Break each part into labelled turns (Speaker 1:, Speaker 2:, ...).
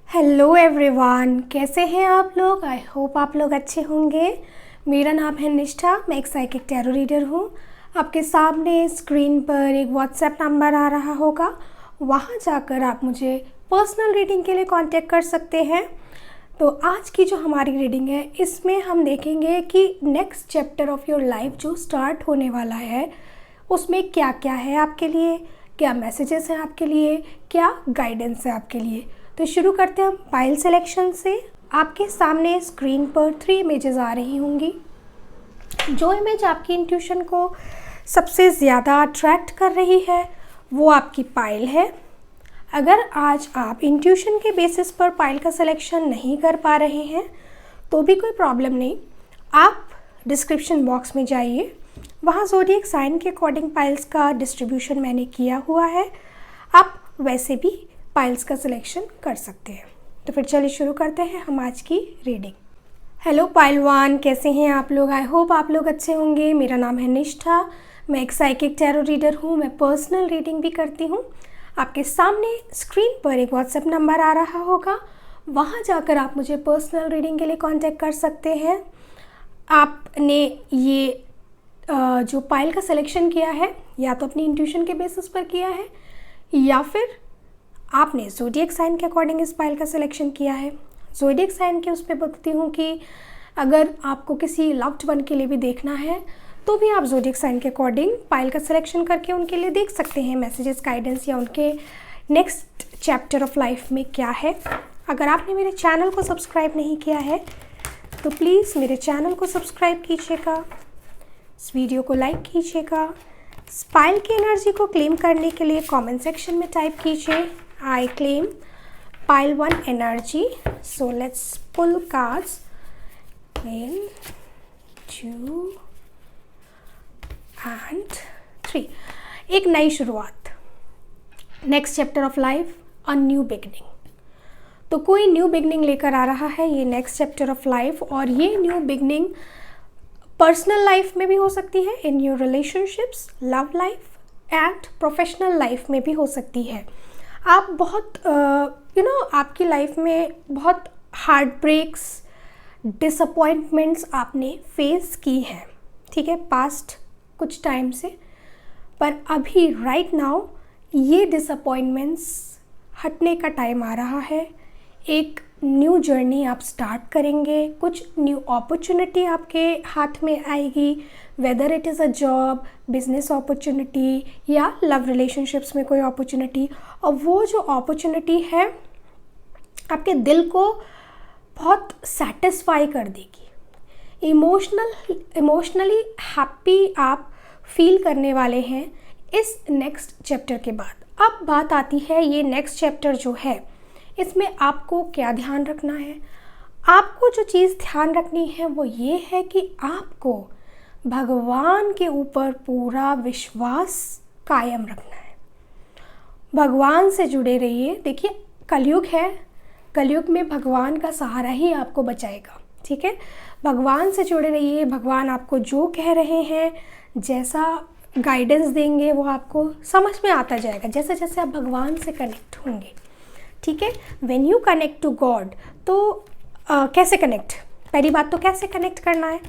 Speaker 1: Hello everyone, कैसे हैं आप लोग। आई होप आप लोग अच्छे होंगे। मेरा नाम है निष्ठा, मैं एक साइकिक टैरो रीडर हूँ। आपके सामने स्क्रीन पर एक व्हाट्सएप नंबर आ रहा होगा, वहाँ जाकर आप मुझे पर्सनल रीडिंग के लिए कांटेक्ट कर सकते हैं। तो आज की जो हमारी रीडिंग है, इसमें हम देखेंगे कि next chapter of your life जो स्टार्ट होने वाला है, उसमें क्या क्या है आपके लिए, क्या मैसेजेस हैं आपके लिए, क्या गाइडेंस है आपके लिए। तो शुरू करते हैं हम पाइल सिलेक्शन से। आपके सामने स्क्रीन पर 3 इमेजेस आ रही होंगी। जो इमेज आपकी इंट्यूशन को सबसे ज़्यादा अट्रैक्ट कर रही है वो आपकी पाइल है। अगर आज आप इंट्यूशन के बेसिस पर पाइल का सिलेक्शन नहीं कर पा रहे हैं तो भी कोई प्रॉब्लम नहीं, आप डिस्क्रिप्शन बॉक्स में जाइए, वहाँ ज़ोडिएक साइन के अकॉर्डिंग पाइल्स का डिस्ट्रीब्यूशन मैंने किया हुआ है, आप वैसे भी पाइल्स का सिलेक्शन कर सकते हैं। तो फिर चलिए शुरू करते हैं हम आज की रीडिंग। हेलो पाइल 1, कैसे हैं आप लोग। आई होप आप लोग अच्छे होंगे। मेरा नाम है निष्ठा, मैं एक साइकिक टैरो रीडर हूँ। मैं पर्सनल रीडिंग भी करती हूँ। आपके सामने स्क्रीन पर एक व्हाट्सएप नंबर आ रहा होगा, वहाँ जाकर आप मुझे पर्सनल रीडिंग के लिए कांटेक्ट कर सकते हैं। आपने ये जो पाइल का सिलेक्शन किया है या तो अपनी इंट्यूशन के बेसिस पर किया है या फिर आपने ज़ोडिएक साइन के अकॉर्डिंग इस पाइल का सिलेक्शन किया है। ज़ोडिएक साइन के उस पर बताती हूँ कि अगर आपको किसी लव्ड वन के लिए भी देखना है तो भी आप ज़ोडिएक साइन के अकॉर्डिंग पाइल का सिलेक्शन करके उनके लिए देख सकते हैं मैसेजेस, गाइडेंस या उनके नेक्स्ट चैप्टर ऑफ लाइफ में क्या है। अगर आपने मेरे चैनल को सब्सक्राइब नहीं किया है तो प्लीज़ मेरे चैनल को सब्सक्राइब कीजिएगा, इस वीडियो को लाइक कीजिएगा। इस पाइल की एनर्जी को क्लेम करने के लिए कमेंट सेक्शन में टाइप कीजिए I claim pile 1 energy. So let's pull cards. 1, 2 and 3. एक नई शुरुआत, next chapter of life, a new beginning. तो कोई न्यू बिगनिंग लेकर आ रहा है ये नेक्स्ट चैप्टर ऑफ लाइफ, और ये न्यू बिगनिंग पर्सनल लाइफ में भी हो सकती है, in your relationships, love life and professional life में भी हो सकती है। आप बहुत आपकी लाइफ में बहुत हार्ट ब्रेक्स, डिसअपॉइंटमेंट्स आपने फेस की हैं, ठीक है, पास्ट कुछ टाइम से। पर अभी राइट नाउ ये डिसअपॉइंटमेंट्स हटने का टाइम आ रहा है। एक न्यू जर्नी आप स्टार्ट करेंगे, कुछ न्यू अपॉर्चुनिटी आपके हाथ में आएगी, whether it is a job, business opportunity या लव रिलेशनशिप्स में कोई अपॉर्चुनिटी। और वो जो अपॉर्चुनिटी है आपके दिल को बहुत सेटिस्फाई कर देगी। इमोशनली हैप्पी आप फील करने वाले हैं इस नेक्स्ट चैप्टर के बाद। अब बात आती है ये नेक्स्ट चैप्टर जो है, इसमें आपको क्या ध्यान रखना है। आपको जो चीज़ ध्यान रखनी है वो ये है कि आपको भगवान के ऊपर पूरा विश्वास कायम रखना है। भगवान से जुड़े रहिए। देखिए, कलयुग है, कलयुग में भगवान का सहारा ही आपको बचाएगा, ठीक है। भगवान से जुड़े रहिए। भगवान आपको जो कह रहे हैं, जैसा गाइडेंस देंगे वो आपको समझ में आता जाएगा जैसे जैसे आप भगवान से कनेक्ट होंगे, ठीक है। When you connect to God, तो कैसे कनेक्ट, पहली बात तो कैसे कनेक्ट करना है,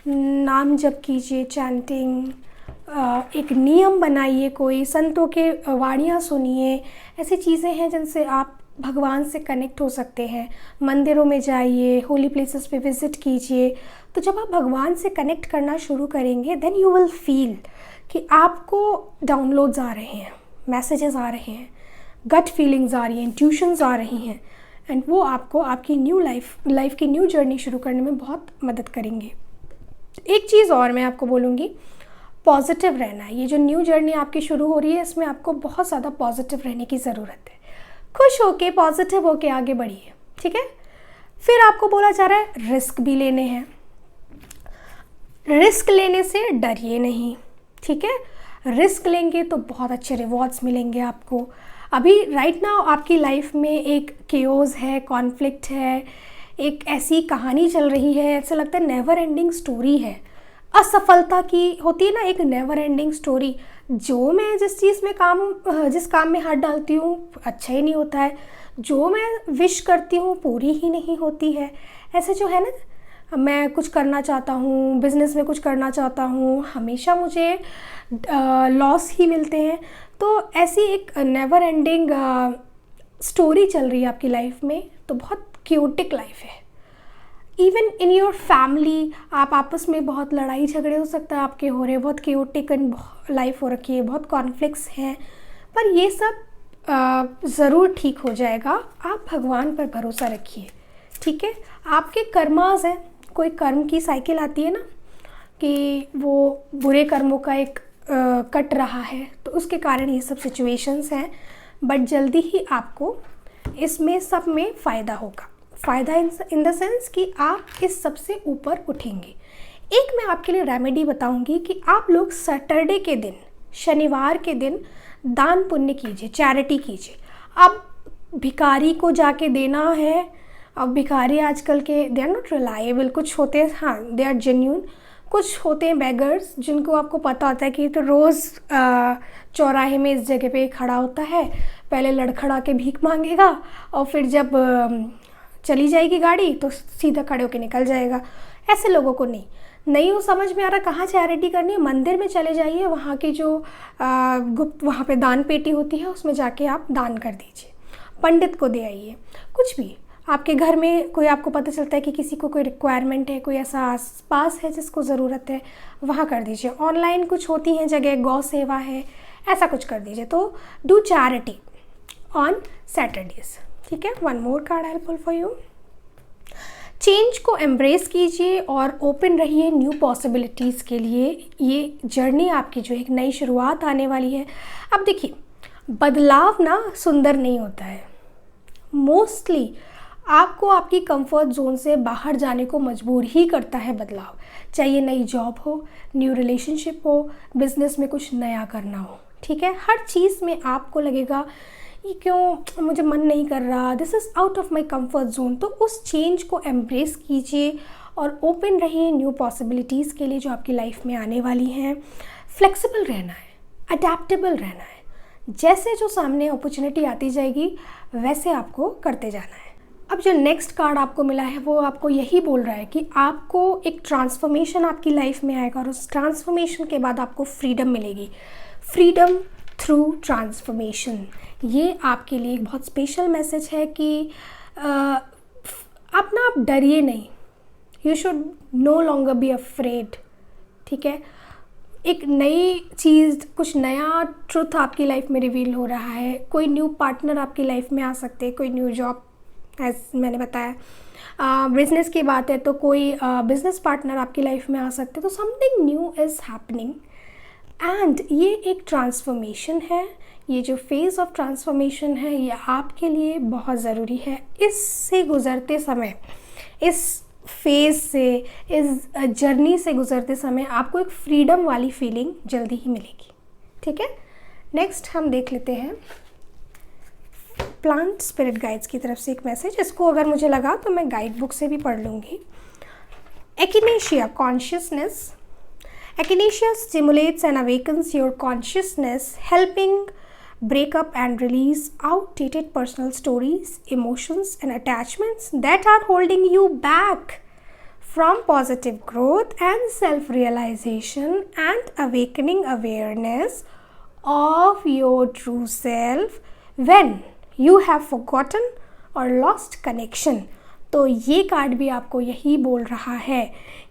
Speaker 1: नाम जप कीजिए, चैंटिंग, एक नियम बनाइए, कोई संतों के वाणियाँ सुनिए। ऐसी चीज़ें हैं जिनसे आप भगवान से कनेक्ट हो सकते हैं। मंदिरों में जाइए, होली प्लेसेस पे विज़िट कीजिए। तो जब आप भगवान से कनेक्ट करना शुरू करेंगे देन यू विल फील कि आपको डाउनलोड्स आ रहे हैं, मैसेजेस आ रहे हैं, गट फीलिंग्स आ रही हैं, इंट्यूशंस आ रही हैं, एंड वो आपको आपकी न्यू लाइफ की न्यू जर्नी शुरू करने में बहुत मदद करेंगे। एक चीज़ और मैं आपको बोलूँगी, पॉजिटिव रहना है। ये जो न्यू जर्नी आपकी शुरू हो रही है, इसमें आपको बहुत ज़्यादा पॉजिटिव रहने की ज़रूरत है। खुश होके, पॉजिटिव होके आगे बढ़िए, ठीक है। फिर आपको बोला जा रहा है रिस्क भी लेने हैं। रिस्क लेने से डरिए नहीं, ठीक है। रिस्क लेंगे तो बहुत अच्छे रिवॉर्ड्स मिलेंगे आपको। अभी राइट नाउ आपकी लाइफ में एक केओस है, कॉन्फ्लिक्ट है, एक ऐसी कहानी चल रही है, ऐसा लगता है नेवर एंडिंग स्टोरी है। असफलता की होती है ना एक नेवर एंडिंग स्टोरी। जो मैं जिस काम में हाथ डालती हूँ अच्छा ही नहीं होता है, जो मैं विश करती हूँ पूरी ही नहीं होती है। ऐसे जो है ना, मैं कुछ करना चाहता हूँ, बिज़नेस में कुछ करना चाहता हूँ, हमेशा मुझे लॉस ही मिलते हैं। तो ऐसी एक नेवर एंडिंग स्टोरी चल रही है आपकी लाइफ में, तो बहुत क्यूटिक लाइफ है। इवन इन योर फैमिली आप आपस में बहुत लड़ाई झगड़े हो सकता है आपके हो रहे हैं, बहुत क्यूटिक लाइफ हो रखी है, बहुत कॉन्फ्लिक्ट्स हैं, पर ये सब ज़रूर ठीक हो जाएगा। आप भगवान पर भरोसा रखिए, ठीक है। आपके कर्मास हैं, कोई कर्म की साइकिल आती है ना कि वो बुरे कर्मों का एक कट रहा है, तो उसके कारण ये सब सिचुएशंस हैं, बट जल्दी ही आपको इसमें सब में फ़ायदा होगा। फ़ायदा इन द सेंस कि आप इस सब से ऊपर उठेंगे। एक मैं आपके लिए रेमेडी बताऊंगी कि आप लोग सैटरडे के दिन, शनिवार के दिन दान पुण्य कीजिए, चैरिटी कीजिए। अब भिखारी को जाके देना है, अब भिखारी आजकल के दे आर नॉट रिलायबल, कुछ होते हैं हाँ दे आर जेन्यून, कुछ होते हैं बेगर्स जिनको आपको पता होता है कि तो रोज़ चौराहे में इस जगह पे खड़ा होता है, पहले लड़खड़ा के भीख मांगेगा और फिर जब चली जाएगी गाड़ी तो सीधा खड़े होके निकल जाएगा। ऐसे लोगों को नहीं वो समझ में आ रहा कहाँ चैरिटी करनी है, मंदिर में चले जाइए, वहाँ की जो गुप्त वहाँ पे दान पेटी होती है उसमें जाके आप दान कर दीजिए, पंडित को दे आइए। कुछ भी आपके घर में कोई आपको पता चलता है कि किसी को कोई रिक्वायरमेंट है, कोई ऐसा आस पास है जिसको ज़रूरत है, वहाँ कर दीजिए। ऑनलाइन कुछ होती हैं जगह, गौ सेवा है, ऐसा कुछ कर दीजिए। तो डू चैरिटी ऑन सैटरडेज, ठीक है। One more card I will pull for you. Change को एम्ब्रेस कीजिए और ओपन रहिए न्यू पॉसिबिलिटीज़ के लिए। ये जर्नी आपकी जो एक नई शुरुआत आने वाली है। अब देखिए, बदलाव ना सुंदर नहीं होता है, मोस्टली आपको आपकी कंफर्ट जोन से बाहर जाने को मजबूर ही करता है बदलाव। चाहे नई जॉब हो, न्यू रिलेशनशिप हो, बिजनेस में कुछ नया करना हो, ठीक है। हर चीज़ में आपको लगेगा ये क्यों मुझे मन नहीं कर रहा, this is out of my comfort zone. तो उस चेंज को एम्ब्रेस कीजिए और ओपन रहिए न्यू पॉसिबिलिटीज़ के लिए जो आपकी लाइफ में आने वाली हैं। फ्लेक्सिबल रहना है, अडेप्टेबल रहना है, जैसे जो सामने अपॉर्चुनिटी आती जाएगी वैसे आपको करते जाना है। अब जो नेक्स्ट कार्ड आपको मिला है वो आपको यही बोल रहा है कि आपको एक ट्रांसफॉर्मेशन आपकी लाइफ में आएगा और उस ट्रांसफॉर्मेशन के बाद आपको फ्रीडम मिलेगी। फ्रीडम थ्रू ट्रांसफॉर्मेशन, ये आपके लिए एक बहुत स्पेशल मैसेज है कि आप डरिए नहीं, you should know longer be afraid, ठीक है। एक नई चीज़, कुछ नया ट्रुथ आपकी लाइफ में रिवील हो रहा है। कोई न्यू पार्टनर आपकी लाइफ में आ सकते हैं, कोई न्यू जॉब, एज मैंने बताया। बिजनेस की बात है तो कोई बिजनेस पार्टनर आपकी लाइफ में आ सकते हैं। तो something new is happening and ये एक ट्रांसफॉर्मेशन है। ये जो फेज़ ऑफ ट्रांसफॉर्मेशन है ये आपके लिए बहुत ज़रूरी है। इससे गुज़रते समय, इस फेज़ से, इस जर्नी से गुज़रते समय आपको एक फ्रीडम वाली फीलिंग जल्दी ही मिलेगी, ठीक है। नेक्स्ट हम देख लेते हैं प्लांट स्पिरिट गाइड्स की तरफ से एक मैसेज। इसको अगर मुझे लगा तो मैं गाइड बुक से भी पढ़ लूँगी। Echinacea consciousness. Echinacea stimulates and awakens your consciousness, helping break up and release outdated personal stories, emotions, and attachments that are holding you back from positive growth and self-realization and awakening awareness of your true self when you have forgotten or lost connection. तो ये card भी आपको यही बोल रहा है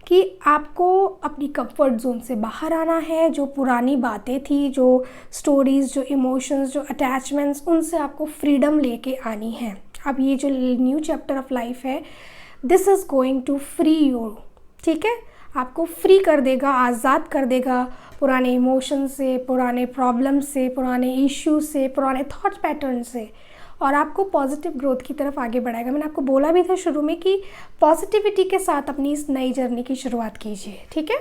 Speaker 1: कि आपको अपनी कंफर्ट जोन से बाहर आना है। जो पुरानी बातें थी, जो स्टोरीज़, जो इमोशंस, जो अटैचमेंट्स, उनसे आपको फ्रीडम लेके आनी है। अब ये जो न्यू चैप्टर ऑफ लाइफ है, this is going to free you, ठीक है। आपको फ्री कर देगा, आज़ाद कर देगा पुराने इमोशन से, पुराने प्रॉब्लम से, पुराने इश्यूज से, पुराने थॉट पैटर्न से, और आपको पॉजिटिव ग्रोथ की तरफ आगे बढ़ाएगा। मैंने आपको बोला भी था शुरू में कि पॉजिटिविटी के साथ अपनी इस नई जर्नी की शुरुआत कीजिए, ठीक है।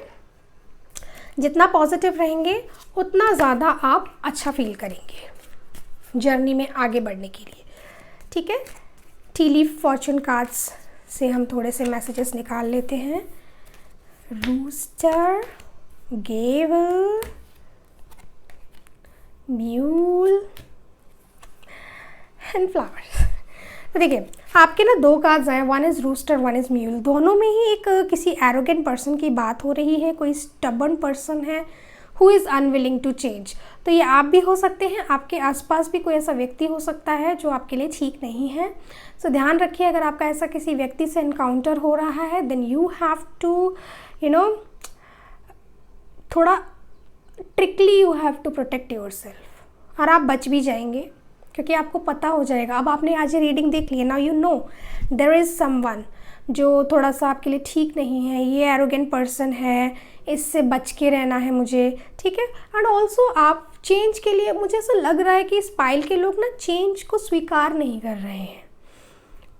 Speaker 1: जितना पॉजिटिव रहेंगे उतना ज़्यादा आप अच्छा फील करेंगे जर्नी में आगे बढ़ने के लिए, ठीक है। टी लीफ फॉर्चून कार्ड्स से हम थोड़े से मैसेजेस निकाल लेते हैं। Rooster, gavel, mule and flowers. तो देखिए आपके ना दो कार्ड्स आए, one is rooster, one is mule. दोनों में ही एक किसी एरोगेंट पर्सन की बात हो रही है, कोई स्टबर्न पर्सन है who is unwilling to change. तो ये आप भी हो सकते हैं, आपके आसपास भी कोई ऐसा व्यक्ति हो सकता है जो आपके लिए ठीक नहीं है। सो ध्यान रखिए, अगर आपका ऐसा किसी व्यक्ति से एनकाउंटर हो रहा है देन यू हैव टू थोड़ा trickly you have to protect yourself, और आप बच भी जाएंगे क्योंकि आपको पता हो जाएगा। अब आपने आज ये रीडिंग देख ली है, now you know there is someone जो थोड़ा सा आपके लिए ठीक नहीं है, ये एरोगेंट पर्सन है, इससे बच के रहना है मुझे, ठीक है। एंड ऑल्सो आप चेंज के लिए, मुझे ऐसा लग रहा है कि इस पाइल के लोग ना चेंज को स्वीकार नहीं कर रहे हैं।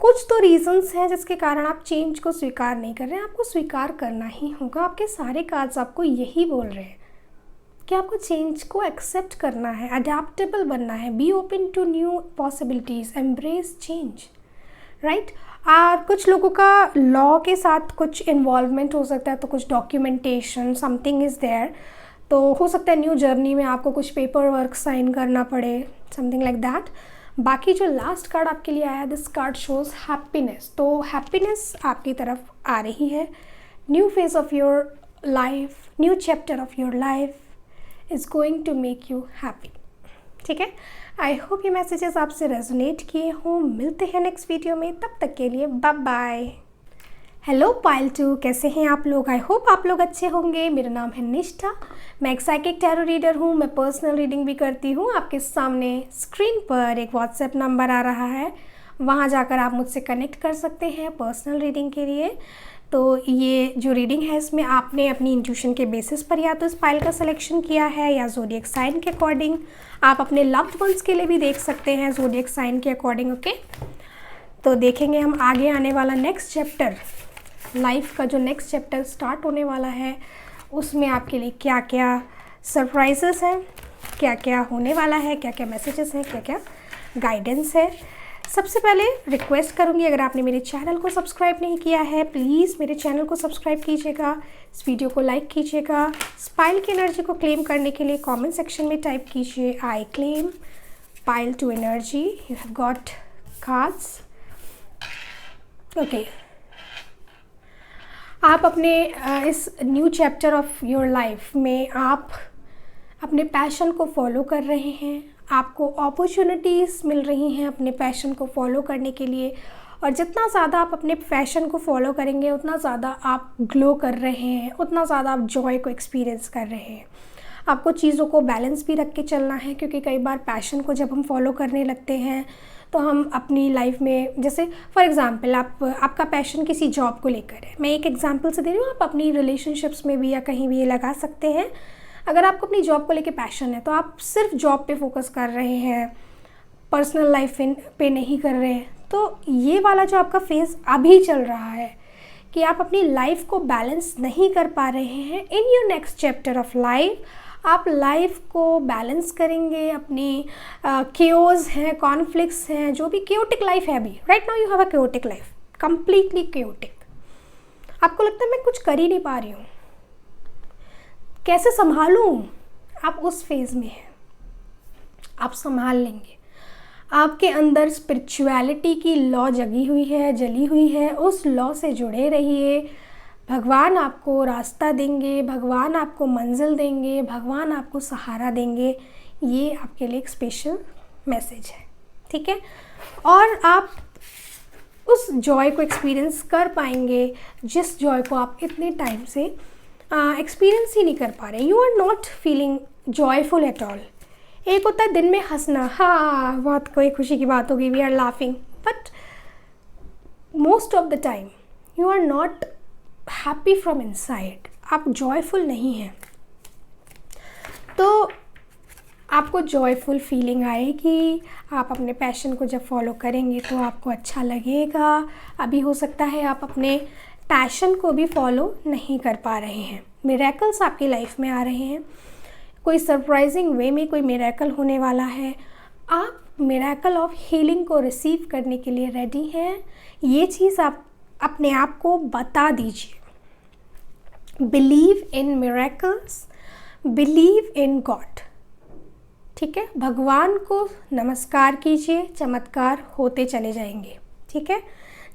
Speaker 1: कुछ तो रीजंस हैं जिसके कारण आप चेंज को स्वीकार नहीं कर रहे हैं। आपको स्वीकार करना ही होगा, आपके सारे कार्ड्स आपको यही बोल रहे हैं कि आपको चेंज को एक्सेप्ट करना है, अडेप्टेबल बनना है, be open to new possibilities, embrace change, right. और कुछ लोगों का लॉ के साथ कुछ इन्वॉल्वमेंट हो सकता है, तो कुछ डॉक्यूमेंटेशन समथिंग इज़ देयर, तो हो सकता है न्यू जर्नी में आपको कुछ पेपर वर्क साइन करना पड़े, समथिंग लाइक दैट। बाकी जो लास्ट कार्ड आपके लिए आया, दिस कार्ड शोज हैप्पीनेस, तो हैप्पीनेस आपकी तरफ आ रही है। New phase of your life, new chapter of your life is going to make you happy, ठीक है। आई होप ये मैसेजेस आपसे रेजोनेट किए हों। मिलते हैं नेक्स्ट वीडियो में, तब तक के लिए बाय बाय। हेलो पाइल 2, कैसे हैं आप लोग? आई होप आप लोग अच्छे होंगे। मेरा नाम है निष्ठा, मैं एक साइकिक टैरो रीडर हूँ, मैं पर्सनल रीडिंग भी करती हूँ। आपके सामने स्क्रीन पर एक व्हाट्सएप नंबर आ रहा है, वहाँ जाकर आप मुझसे कनेक्ट कर सकते हैं पर्सनल रीडिंग के लिए। तो ये जो रीडिंग है इसमें आपने अपनी इंट्यूशन के बेसिस पर या तो इस फाइल का सिलेक्शन किया है या ज़ोडिएक साइन के अकॉर्डिंग। आप अपने लव्ड वंस के लिए भी देख सकते हैं ज़ोडिएक साइन के अकॉर्डिंग, ओके। तो देखेंगे हम आगे आने वाला नेक्स्ट चैप्टर, लाइफ का जो नेक्स्ट चैप्टर स्टार्ट होने वाला है उसमें आपके लिए क्या क्या सरप्राइजेस हैं, क्या क्या होने वाला है, क्या क्या मैसेजेस हैं, क्या क्या गाइडेंस है। सबसे पहले रिक्वेस्ट करूंगी, अगर आपने मेरे चैनल को सब्सक्राइब नहीं किया है प्लीज़ मेरे चैनल को सब्सक्राइब कीजिएगा, इस वीडियो को लाइक कीजिएगा। पाइल की एनर्जी को क्लेम करने के लिए कमेंट सेक्शन में टाइप कीजिए I claim pile 2 energy, you have got cards, okay. आप अपने इस new chapter of your life में आप अपने पैशन को फॉलो कर रहे हैं, आपको अपॉर्चुनिटीज़ मिल रही हैं अपने पैशन को फॉलो करने के लिए, और जितना ज़्यादा आप अपने पैशन को फॉलो करेंगे उतना ज़्यादा आप ग्लो कर रहे हैं, उतना ज़्यादा आप जॉय को एक्सपीरियंस कर रहे हैं। आपको चीज़ों को बैलेंस भी रख के चलना है, क्योंकि कई बार पैशन को जब हम फॉलो करने लगते हैं तो हम अपनी लाइफ में, जैसे फॉर एग्ज़ाम्पल आपका पैशन किसी जॉब को लेकर है, मैं एक एग्जांपल से दे रही हूँ, आप अपनी रिलेशनशिप्स में भी या कहीं भी ये लगा सकते हैं। अगर आपको अपनी जॉब को लेके पैशन है तो आप सिर्फ जॉब पे फोकस कर रहे हैं, पर्सनल लाइफ पे नहीं कर रहे हैं, तो ये वाला जो आपका फेज़ अभी चल रहा है कि आप अपनी लाइफ को बैलेंस नहीं कर पा रहे हैं। In your next chapter of life आप लाइफ को बैलेंस करेंगे। अपनी केओस हैं, कॉन्फ्लिक्ट्स हैं, जो भी केओटिक लाइफ है अभी, right now you have a chaotic life, completely chaotic. आपको लगता है मैं कुछ कर ही नहीं पा रही हूँ, कैसे संभालूं, आप उस फेज़ में हैं, आप संभाल लेंगे। आपके अंदर स्पिरिचुअलिटी की लॉ जगी हुई है, जली हुई है, उस लॉ से जुड़े रहिए। भगवान आपको रास्ता देंगे, भगवान आपको मंजिल देंगे, भगवान आपको सहारा देंगे। ये आपके लिए एक स्पेशल मैसेज है, ठीक है। और आप उस जॉय को एक्सपीरियंस कर पाएंगे जिस जॉय को आप इतने टाइम से एक्सपीरियंस ही नहीं कर पा रहे। You are not feeling joyful at all. एक होता है दिन में हंसना, हाँ बहुत कोई खुशी की बात होगी, we are laughing, but most of the time you are not happy from inside, आप जॉयफुल नहीं हैं। तो आपको जॉयफुल फीलिंग आएगी, आप अपने पैशन को जब फॉलो करेंगे तो आपको अच्छा लगेगा। अभी हो सकता है आप अपने पैशन को भी फॉलो नहीं कर पा रहे हैं, मिरेकल्स आपकी लाइफ में आ रहे हैं, कोई सरप्राइजिंग वे में कोई मिरेकल होने वाला है। आप मिरेकल ऑफ हीलिंग को रिसीव करने के लिए रेडी हैं। ये चीज़ आप अपने आप को बता दीजिए। Believe in miracles, believe in God, ठीक है। भगवान को नमस्कार कीजिए, चमत्कार होते चले जाएंगे। ठीक है,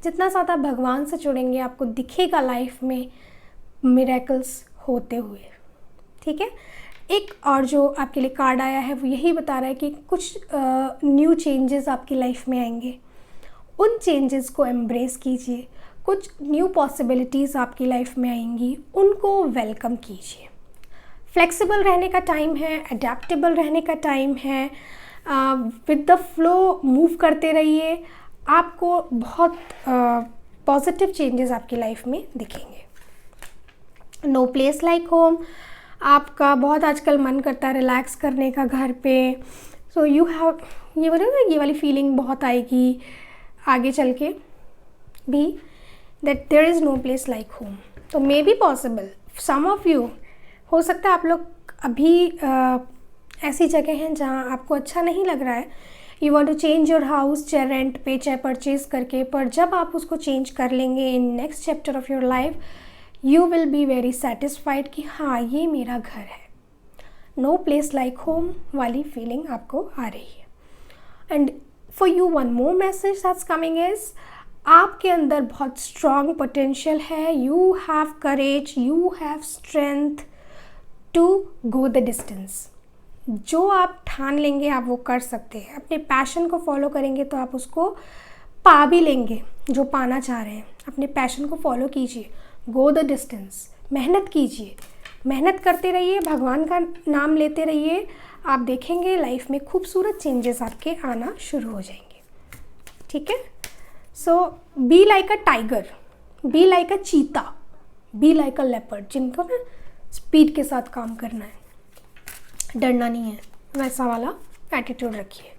Speaker 1: जितना ज़्यादा भगवान से जुड़ेंगे आपको दिखेगा लाइफ में मिरेकल्स होते हुए। ठीक है, एक और जो आपके लिए कार्ड आया है वो यही बता रहा है कि कुछ न्यू चेंजेस आपकी लाइफ में आएंगे, उन चेंजेस को एम्ब्रेस कीजिए। कुछ न्यू पॉसिबिलिटीज़ आपकी लाइफ में आएंगी, उनको वेलकम कीजिए। फ्लेक्सिबल रहने का टाइम है, अडेप्टेबल रहने का टाइम है, विद द फ्लो मूव करते रहिए, आपको बहुत पॉजिटिव चेंजेस आपकी लाइफ में दिखेंगे। नो प्लेस लाइक होम, आपका बहुत आजकल मन करता है रिलैक्स करने का घर पे, सो यू हैव, ये बोलो ना, ये वाली फीलिंग बहुत आएगी आगे चल के भी, that there is no place like home. तो may be possible some of you, हो सकता है आप लोग अभी ऐसी जगह हैं जहाँ आपको अच्छा नहीं लग रहा है, you want to change your house, चाहे रेंट पे चाहे परचेज करके, पर जब आप उसको चेंज कर लेंगे in next chapter of your life, you will be very satisfied कि हाँ ये मेरा घर है। नो प्लेस लाइक होम वाली फीलिंग आपको आ रही है। And for you one more message that's coming is, आपके अंदर बहुत स्ट्रॉन्ग पोटेंशियल है, you have courage, you have strength to go the distance. जो आप ठान लेंगे आप वो कर सकते हैं। अपने पैशन को फॉलो करेंगे तो आप उसको पा भी लेंगे जो पाना चाह रहे हैं। अपने पैशन को फॉलो कीजिए, गो द डिस्टेंस, मेहनत कीजिए, मेहनत करते रहिए, भगवान का नाम लेते रहिए, आप देखेंगे लाइफ में खूबसूरत चेंजेस आपके आना शुरू हो जाएंगे। ठीक है, so be like a tiger, be like a cheetah, be like a leopard, जिनको ना स्पीड के साथ काम करना है, डरना नहीं है, वैसा वाला एटीट्यूड रखिए।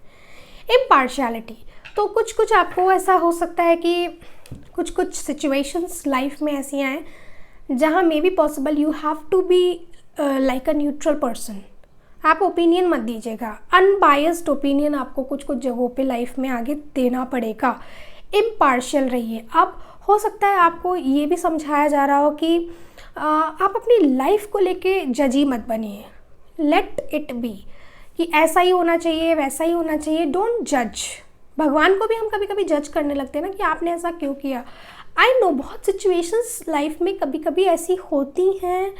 Speaker 1: इम्पार्शियलिटी, तो कुछ कुछ आपको ऐसा हो सकता है कि कुछ कुछ सिचुएशंस लाइफ में ऐसी आएँ जहाँ may B possible you have to be like a neutral person. आप ओपिनियन मत दीजिएगा, अनबायस्ड ओपिनियन आपको कुछ कुछ जगहों पे लाइफ में आगे देना पड़ेगा। इम्पार्शियल रहिए। अब हो सकता है आपको ये भी समझाया जा रहा हो कि आप अपनी लाइफ को लेके जजी मत बनिए, लेट इट बी, कि ऐसा ही होना चाहिए वैसा ही होना चाहिए, डोंट जज। भगवान को भी हम कभी कभी जज करने लगते हैं ना कि आपने ऐसा क्यों किया। आई नो बहुत सिचुएशंस लाइफ में कभी कभी ऐसी होती हैं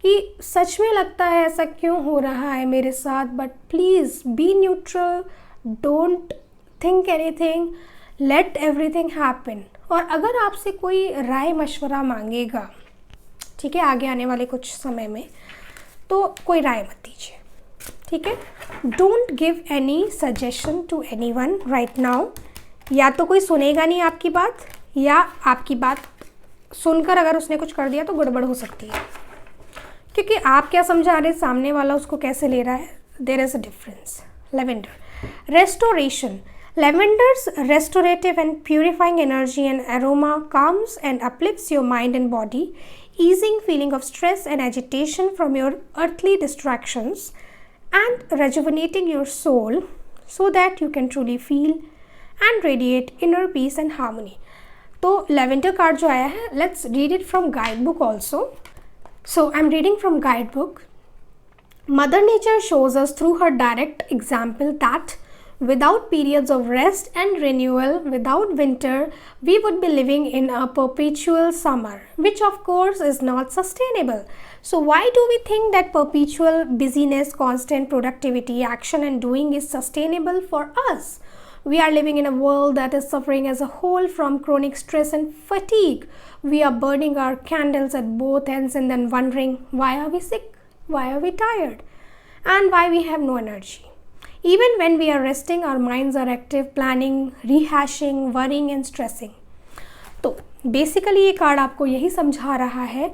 Speaker 1: कि सच में लगता है ऐसा क्यों हो रहा है मेरे साथ, but please be neutral, don't think anything, late everything happen. और अगर आपसे कोई राय मशवरा मांगेगा, ठीक है, आगे आने वाले कुछ समय में, तो कोई राय मत दीजिए। ठीक है, don't give any suggestion to anyone right now. या तो कोई सुनेगा नहीं आपकी बात, या आपकी बात सुनकर अगर उसने कुछ कर दिया तो गड़बड़ हो सकती है, क्योंकि आप क्या समझा रहे, सामने वाला उसको कैसे ले रहा है, there is a difference. Lavender, restoration, Lavender's restorative and purifying energy and aroma calms and uplifts your mind and body, easing feeling of stress and agitation from your earthly distractions and rejuvenating your soul so that you can truly feel and radiate inner peace and harmony. तो Lavender card जो आया है, let's read it from guidebook also. So I'm reading from guidebook. Mother Nature shows us through her direct example that without periods of rest and renewal, without winter, we would be living in a perpetual summer, which of course is not sustainable. So why do we think that perpetual busyness, constant productivity, action and doing is sustainable for us? We are living in a world that is suffering as a whole from chronic stress and fatigue. We are burning our candles at both ends and then wondering why are we sick, why are we tired, and why we have no energy. Even when we are resting, our minds are active, planning, rehashing, worrying and stressing. तो basically ये card आपको यही समझा रहा है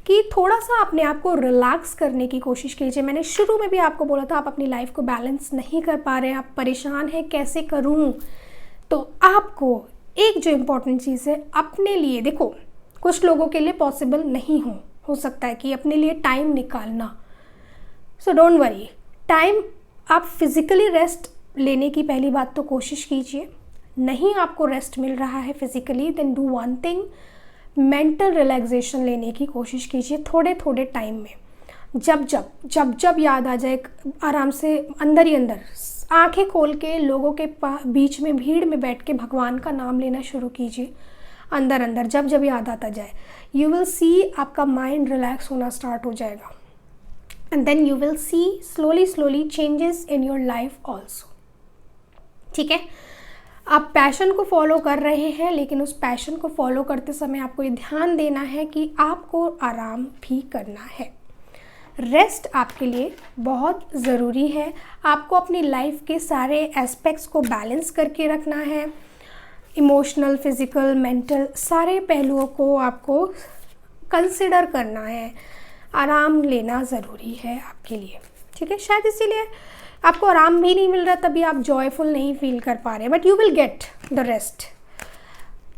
Speaker 1: कि थोड़ा सा अपने आप को रिलैक्स करने की कोशिश कीजिए। मैंने शुरू में भी आपको बोला था आप अपनी लाइफ को बैलेंस नहीं कर पा रहे हैं, आप परेशान हैं कैसे करूं। तो आपको एक जो इम्पोर्टेंट चीज़ है अपने लिए, देखो कुछ लोगों के लिए पॉसिबल नहीं हो सकता है कि अपने लिए टाइम निकालना। सो डोंट वरी, टाइम आप फिज़िकली रेस्ट लेने की पहली बात तो कोशिश कीजिए। नहीं आपको रेस्ट मिल रहा है physically, then do one thing, mental relaxation लेने की कोशिश कीजिए थोड़े थोड़े टाइम में। जब जब याद आ जाए, आराम से अंदर ही अंदर आंखें खोल के लोगों के बीच में, भीड़ में बैठ के भगवान का नाम लेना शुरू कीजिए अंदर अंदर, जब जब याद आता जाए। यू विल सी आपका माइंड रिलैक्स होना स्टार्ट हो जाएगा, and then you will see slowly slowly changes in your life also. ठीक है, आप पैशन को फॉलो कर रहे हैं, लेकिन उस पैशन को फॉलो करते समय आपको ये ध्यान देना है कि आपको आराम भी करना है। रेस्ट आपके लिए बहुत ज़रूरी है। आपको अपनी लाइफ के सारे एस्पेक्ट्स को बैलेंस करके रखना है। इमोशनल, फिज़िकल, मेंटल सारे पहलुओं को आपको कंसिडर करना है। आराम लेना ज़रूरी है आपके लिए। ठीक है, शायद इसीलिए आपको आराम भी नहीं मिल रहा, तभी आप जॉयफुल नहीं फील कर पा रहे, but you will get the rest,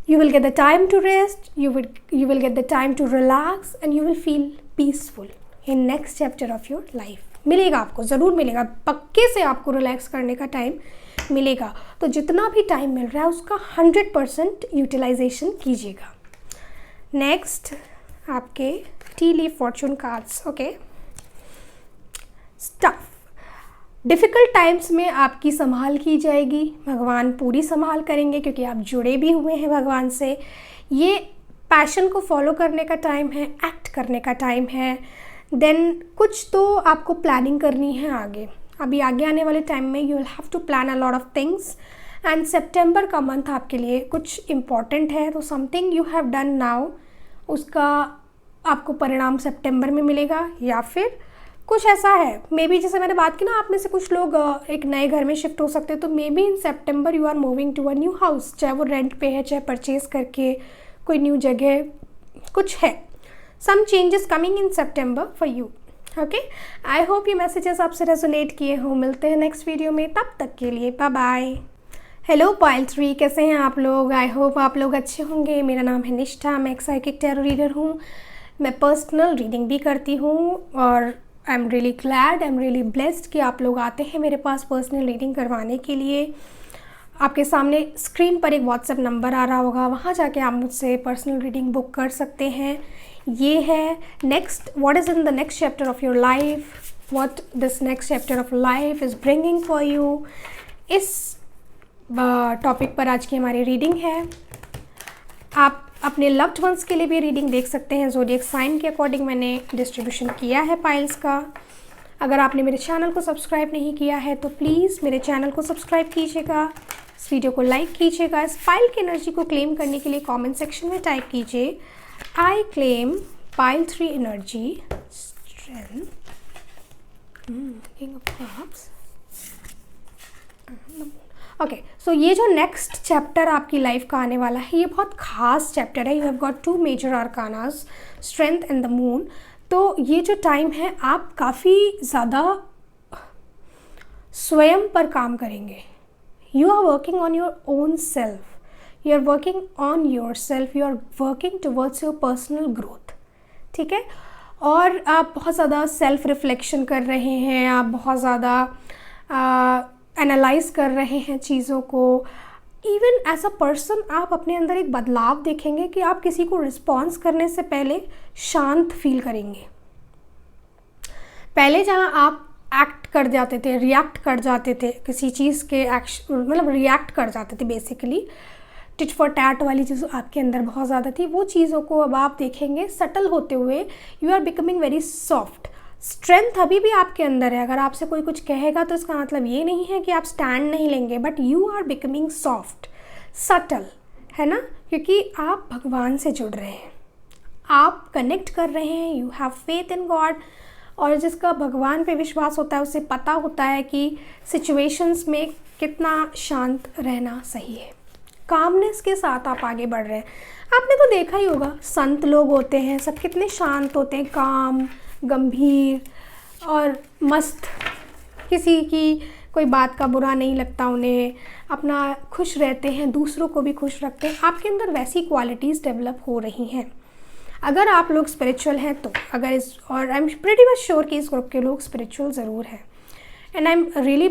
Speaker 1: you will get the time to rest, you will get the time to relax, and you will feel peaceful in next chapter of your life. मिलेगा आपको, ज़रूर मिलेगा, पक्के से आपको relax करने का time मिलेगा। तो जितना भी टाइम मिल रहा है उसका 100% यूटिलाइजेशन कीजिएगा। नेक्स्ट आपके T leaf Fortune cards. Okay, stuff difficult times में आपकी संभाल की जाएगी, भगवान पूरी संभाल करेंगे क्योंकि आप जुड़े भी हुए हैं भगवान से। ये पैशन को फॉलो करने का टाइम है, एक्ट करने का टाइम है। देन कुछ तो आपको प्लानिंग करनी है आगे, अभी आगे आने वाले टाइम में you will have to plan a lot of things. And सितंबर का मंथ आपके लिए कुछ इम्पॉर्टेंट है, तो something you have done now उसका आपको परिणाम सितंबर में मिलेगा, या फिर कुछ ऐसा है मे बी, जैसे मैंने बात की ना, आप में से कुछ लोग एक नए घर में शिफ्ट हो सकते हैं, तो maybe in September you are moving to a new house, चाहे वो रेंट पे है चाहे परचेज करके कोई न्यू जगह कुछ है। Some changes coming in September for you. Okay, I hope ये मैसेजेस आपसे रेजोनेट किए हों। मिलते हैं नेक्स्ट वीडियो में, तब तक के लिए बाय बाय। हेलो पाइल 3, कैसे हैं आप लोग? आई होप आप लोग अच्छे होंगे। मेरा नाम है निष्ठा, मैं एक साइकिक टैरो रीडर हूँ। मैं पर्सनल रीडिंग भी करती हूँ और I am really glad, I am really blessed कि आप लोग आते हैं मेरे पास पर्सनल रीडिंग करवाने के लिए। आपके सामने स्क्रीन पर एक व्हाट्सएप नंबर आ रहा होगा, वहाँ जाके आप मुझसे पर्सनल रीडिंग बुक कर सकते हैं। ये है next, what is in the next chapter of your life, what this next chapter of life is bringing for you. इस टॉपिक पर आज की हमारी रीडिंग है। आप अपने लव्ड वंस के लिए भी रीडिंग देख सकते हैं। ज़ोडिएक साइन के अकॉर्डिंग मैंने डिस्ट्रीब्यूशन किया है पाइल्स का। अगर आपने मेरे चैनल को सब्सक्राइब नहीं किया है तो प्लीज़ मेरे चैनल को सब्सक्राइब कीजिएगा, इस वीडियो को लाइक कीजिएगा। इस पाइल की एनर्जी को क्लेम करने के लिए कमेंट सेक्शन में टाइप कीजिए, I claim pile 3 energy strength. Okay, so ये जो नेक्स्ट चैप्टर आपकी लाइफ का आने वाला है, ये बहुत ख़ास चैप्टर है। You have got 2 major arcanas, strength and the moon. तो ये जो टाइम है आप काफ़ी ज़्यादा स्वयं पर काम करेंगे। You are working on your own self, you are working on yourself, you are working towards your personal growth. ठीक है, और आप बहुत ज़्यादा सेल्फ रिफ्लेक्शन कर रहे हैं, आप बहुत ज़्यादा एनालाइज कर रहे हैं चीज़ों को। इवन एज अ पर्सन आप अपने अंदर एक बदलाव देखेंगे कि आप किसी को रिस्पॉन्स करने से पहले शांत फील करेंगे। पहले जहाँ आप एक्ट कर जाते थे, रिएक्ट कर जाते थे किसी चीज़ के एक्शन, मतलब रिएक्ट कर जाते थे बेसिकली, टिट फॉर टैट वाली चीज़ आपके अंदर बहुत ज़्यादा थी, वो चीज़ों को अब आप देखेंगे सटल होते हुए। You are becoming very soft. Strength अभी भी आपके अंदर है। अगर आपसे कोई कुछ कहेगा तो इसका मतलब ये नहीं है कि आप स्टैंड नहीं लेंगे, but you are becoming soft, subtle, है ना, क्योंकि आप भगवान से जुड़ रहे हैं, आप कनेक्ट कर रहे हैं, you have faith in God. और जिसका भगवान पे विश्वास होता है उसे पता होता है कि सिचुएशंस में कितना शांत रहना सही है। कामनेस के साथ आप आगे बढ़ रहे हैं। आपने तो देखा ही होगा, संत लोग होते हैं सब कितने शांत होते हैं, काम, गंभीर और मस्त, किसी की कोई बात का बुरा नहीं लगता उन्हें, अपना खुश रहते हैं, दूसरों को भी खुश रखते हैं। आपके अंदर वैसी क्वालिटीज़ डेवलप हो रही हैं। अगर आप लोग स्पिरिचुअल हैं तो, अगर इस, और I am pretty much sure कि इस ग्रुप के लोग स्पिरिचुअल ज़रूर हैं, and I am really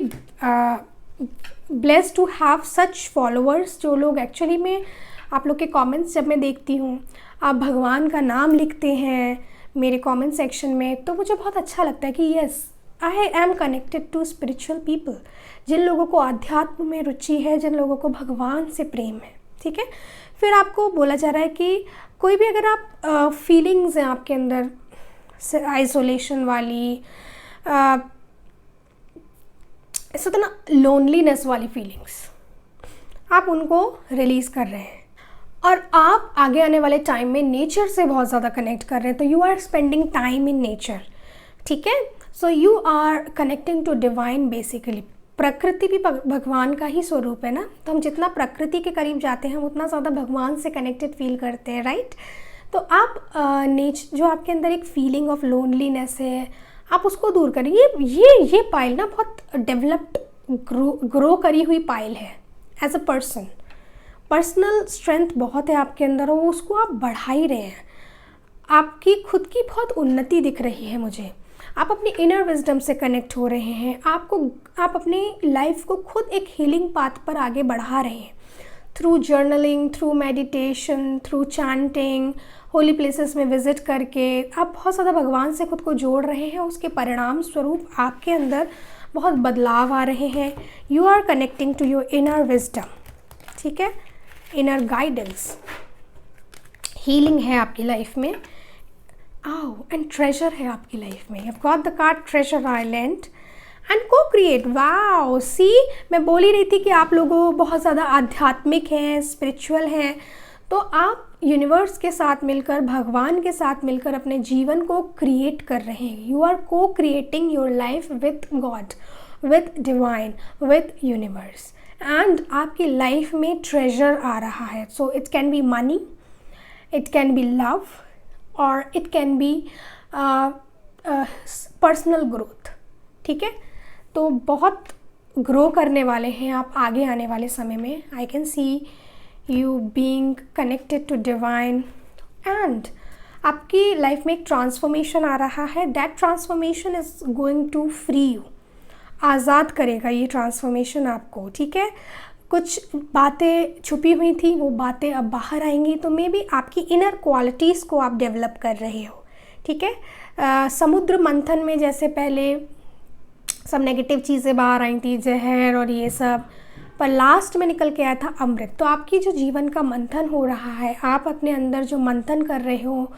Speaker 1: blessed to have such followers, जो लोग एक्चुअली में, आप लोग के कमेंट्स जब मैं देखती हूँ, आप भगवान का नाम लिखते हैं मेरे कमेंट सेक्शन में, तो मुझे बहुत अच्छा लगता है कि yes, I am connected to spiritual people, जिन लोगों को अध्यात्म में रुचि है, जिन लोगों को भगवान से प्रेम है। ठीक है, फिर आपको बोला जा रहा है कि कोई भी अगर आप फीलिंग्स हैं आपके अंदर आइसोलेशन वाली, ऐसा तो ना लोनलीनेस वाली फीलिंग्स, आप उनको रिलीज़ कर रहे हैं और आप आगे आने वाले टाइम में नेचर से बहुत ज़्यादा कनेक्ट कर रहे हैं। तो you are spending time in nature. ठीक है, so you are connecting to divine basically. प्रकृति भी भगवान का ही स्वरूप है ना, तो हम जितना प्रकृति के करीब जाते हैं उतना ज़्यादा भगवान से कनेक्टेड फील करते हैं, राइट। तो आप जो आपके अंदर एक फीलिंग ऑफ लोनलीनेस है, आप उसको दूर करें। ये पाइल ना बहुत डेवलप्ड ग्रो करी हुई पाइल है। एज अ पर्सनल स्ट्रेंथ बहुत है आपके अंदर और उसको आप बढ़ा ही रहे हैं। आपकी खुद की बहुत उन्नति दिख रही है मुझे। आप अपनी इनर विजडम से कनेक्ट हो रहे हैं। आप अपनी लाइफ को खुद एक हीलिंग पाथ पर आगे बढ़ा रहे हैं through journaling, through meditation, through chanting, Holi places में विजिट करके आप बहुत ज़्यादा भगवान से खुद को जोड़ रहे हैं। उसके परिणाम स्वरूप आपके अंदर बहुत बदलाव आ रहे हैं। You are connecting to your inner wisdom. ठीक है, इनर गाइडेंस, हीलिंग है आपकी लाइफ में। एंड ट्रेजर है आपकी लाइफ में। You have got the card treasure island and को क्रिएट। वाओ, सी मैं बोल ही रही थी कि आप लोगों बहुत ज़्यादा आध्यात्मिक हैं, स्पिरिचुअल हैं। तो आप यूनिवर्स के साथ मिलकर, भगवान के साथ मिलकर अपने जीवन को क्रिएट कर रहे हैं। You are co creating your life with God, with divine, with universe. And आपकी लाइफ में ट्रेजर आ रहा है। So it can be money, it can be love, और it can be personal growth. ठीक है, तो बहुत ग्रो करने वाले हैं आप आगे आने वाले समय में। I can see you being connected to divine and आपकी लाइफ में एक ट्रांसफॉर्मेशन आ रहा है। That transformation is going to free you. आज़ाद करेगा ये ट्रांसफॉर्मेशन आपको। ठीक है, कुछ बातें छुपी हुई थी, वो बातें अब बाहर आएंगी। तो मे बी आपकी इनर क्वालिटीज़ को आप डेवलप कर रहे हो। ठीक है, समुद्र मंथन में जैसे पहले सब नेगेटिव चीज़ें बाहर आई थी, जहर और ये सब, पर लास्ट में निकल के आया था अमृत। तो आपकी जो जीवन का मंथन हो रहा है, आप अपने अंदर जो मंथन कर रहे हो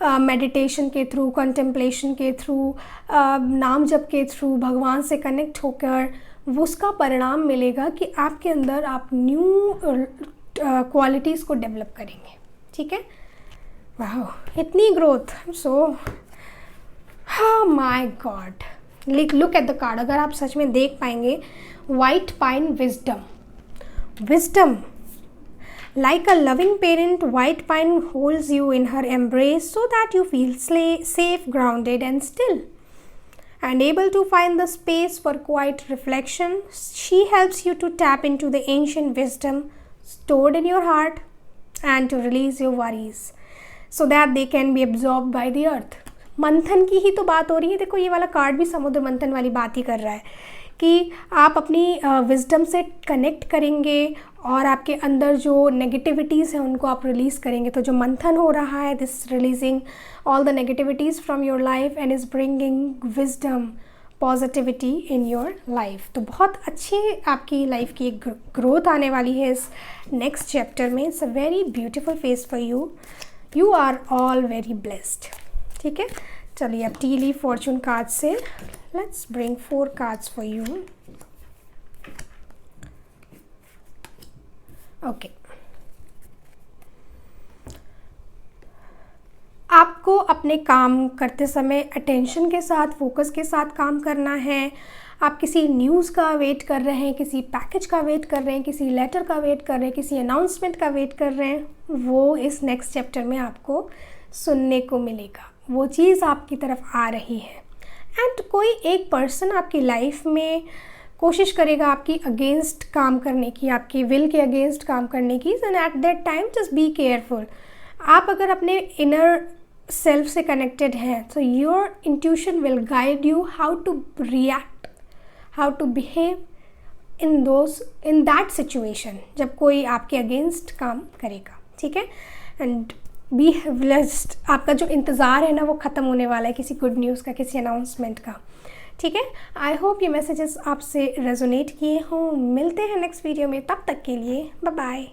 Speaker 1: मेडिटेशन के थ्रू, कंटेम्पलेशन के थ्रू, नाम जप के थ्रू, भगवान से कनेक्ट होकर, उसका परिणाम मिलेगा कि आपके अंदर आप न्यू क्वालिटीज़ को डेवलप करेंगे। ठीक है, वाह, इतनी growth. So my God, look at the card. अगर आप सच में देख पाएंगे, white pine wisdom like a loving parent, white pine holds you in her embrace so that you feel safe, grounded and still, and able to find the space for quiet reflection. She helps you to tap into the ancient wisdom stored in your heart and to release your worries so that they can be absorbed by the earth. मंथन की ही तो बात हो रही है। देखो, ये वाला कार्ड भी समुद्र मंथन वाली बात ही कर रहा है कि आप अपनी विजडम से कनेक्ट करेंगे और आपके अंदर जो नेगेटिविटीज़ हैं उनको आप रिलीज़ करेंगे। तो जो मंथन हो रहा है, this releasing all the negativities from your life and is bringing wisdom, positivity in your life. तो बहुत अच्छी आपकी लाइफ की एक ग्रोथ आने वाली है इस नेक्स्ट चैप्टर में। It's a very beautiful phase for you. You are all very blessed. ठीक है, चलिए अब टी लीफ फॉर्चून कार्ड से let's bring 4 cards for you. Okay, आपको अपने काम करते समय अटेंशन के साथ, फोकस के साथ काम करना है। आप किसी न्यूज़ का वेट कर रहे हैं, किसी पैकेज का वेट कर रहे हैं, किसी लेटर का वेट कर रहे हैं, किसी अनाउंसमेंट का वेट कर रहे हैं, वो इस नेक्स्ट चैप्टर में आपको सुनने को मिलेगा। वो चीज़ आपकी तरफ आ रही है। एंड कोई एक पर्सन आपकी लाइफ में कोशिश करेगा आपकी अगेंस्ट काम करने की, आपके विल के अगेंस्ट काम करने की। And at that time just be careful. आप अगर अपने इनर सेल्फ से कनेक्टेड हैं तो your intuition will guide you how to react, how to behave in that situation, जब कोई आपके अगेंस्ट काम करेगा। ठीक है, एंड बी ब्लेस्ड। आपका जो इंतज़ार है ना, वो ख़त्म होने वाला है किसी गुड न्यूज़ का, किसी अनाउंसमेंट का। ठीक है, आई होप ये मैसेजेस आपसे रेजोनेट किए हों। मिलते हैं नेक्स्ट वीडियो में, तब तक के लिए बाय बाय।